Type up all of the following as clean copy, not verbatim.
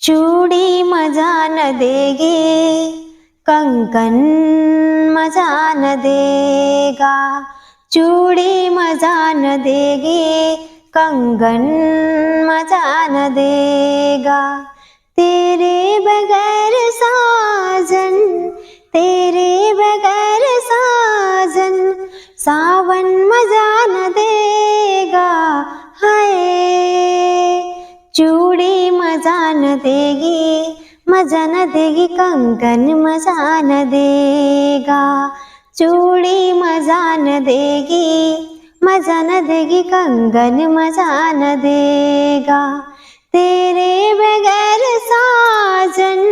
चूड़ी मजा न देगी, कंगन मजा न देगा। चूड़ी मजा न देगी, कंगन मजा न देगा। तेरे बगैर साजन, तेरे बगैर साजन, सावन मजा न देगा। हाय चूड़ी मजा न देगी, मजा न देगी, कंगन मजा न देगा। चूड़ी मजा न देगी, मजा न देगी, कंगन मजा न देगा। तेरे बगैर साजन,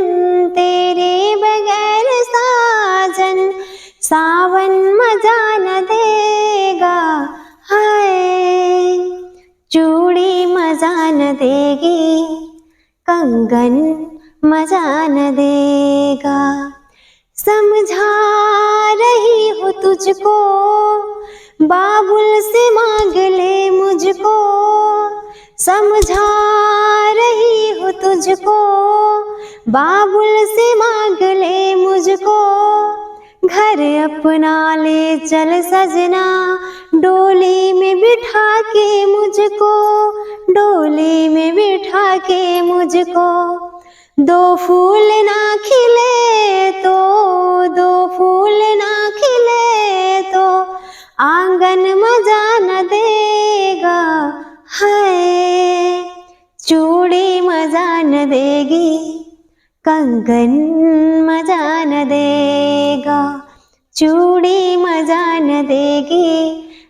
तेरे बगैर साजन, सावन मजा न देगा। हाय चूड़ी मजा न देगी, कंगन मजा न देगा। समझा रही हूँ तुझको, बाबुल से मांग ले मुझको। समझा रही हूँ तुझको, बाबुल से मांग ले मुझको। घर अपना ले चल सजना, डोली में बिठा के मुझको, डोली में बिठा के मुझको। दो फूल ना खिले तो, दो फूल ना खिले तो, आंगन मजा न देगा। हाय चूड़ी मजा न देगी, कंगन मजा न देगा। चूड़ी मजा न देगी,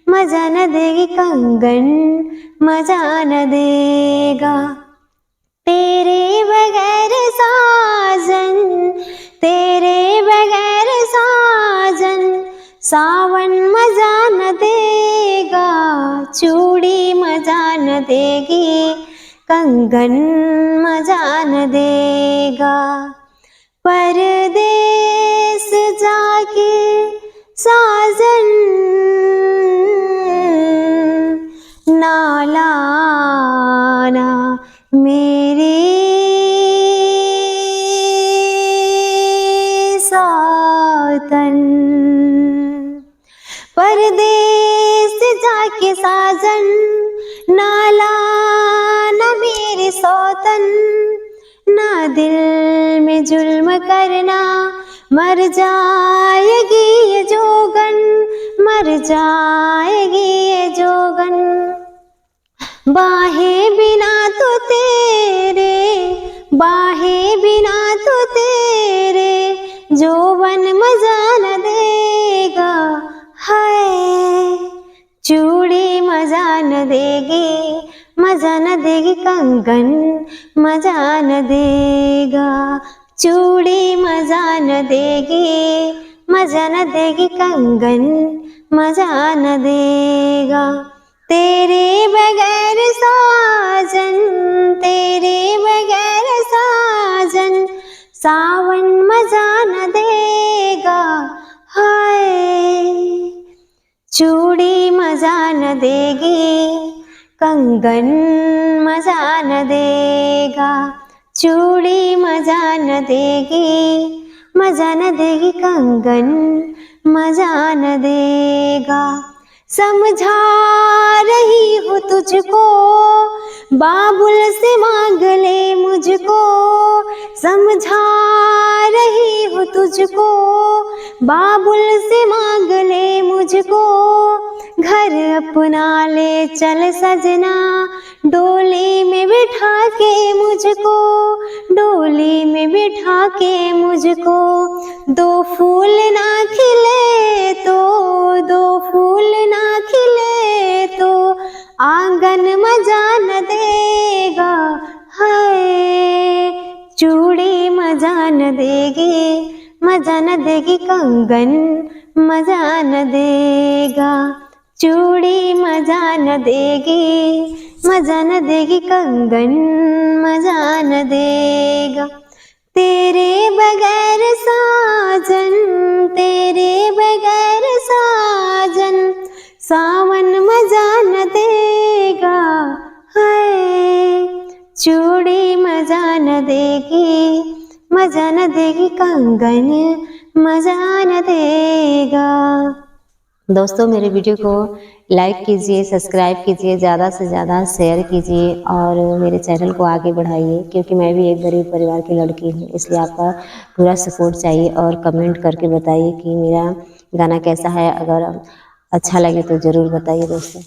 मजा न देगी, कंगन मजा न देगा। तेरे बगैर साजन, तेरे बगैर साजन, सावन मजा न देगा। चूड़ी मजा न देगी, कंगन मजा न देगा। परदेस जाके साजन, ना लाना मेरे सातन। परदेस जाके साजन, ना लाना मेरे सौतन। ना दिल में जुल्म करना, मर जाएगी ये जोगन, मर जाएगी ये जोगन। बाहें बिना तो तेरे, बाहें बिना तो तेरे, जोबन मजा न देगा। हाय चूड़ी मजा न देगी, मजा न देगी, कंगन मजा न देगा। चूड़ी मजा न देगी, मजा न देगी, कंगन मजा न देगा। तेरे बगैर साजन, तेरे बगैर साजन, सावन मजा न देगा। हाय चूड़ी मजा न देगी, कंगन मजा न देगा। चूड़ी मजा न देगी, मजा न देगी, कंगन मजा न देगा। समझा रही हूँ तुझको, बाबुल से मांग ले मुझको। समझा रही हूँ तुझको, बाबुल से मांग ले मुझको। घर अपना ले चल सजना, डोली में बिठा के मुझको, डोली में बिठा के मुझको। दो फूल ना खिले तो, दो फूल ना खिले तो, आंगन मजा न देगा। हाय चूड़ी मजा न देगी, मजा न देगी, कंगन मजा न देगा। चूड़ी मजा न देगी, मजा न देगी, कंगन मजा न देगा। तेरे बगैर साजन, तेरे बगैर साजन, सावन मजा न देगा। हाय चूड़ी मजा न देगी। देगी, मजा न देगी कंगन, मजा न देगा। दोस्तों मेरे वीडियो को लाइक कीजिए, सब्सक्राइब कीजिए, ज़्यादा से ज़्यादा शेयर कीजिए और मेरे चैनल को आगे बढ़ाइए, क्योंकि मैं भी एक गरीब परिवार की लड़की हूँ, इसलिए आपका पूरा सपोर्ट चाहिए। और कमेंट करके बताइए कि मेरा गाना कैसा है, अगर अच्छा लगे तो ज़रूर बताइए दोस्तों।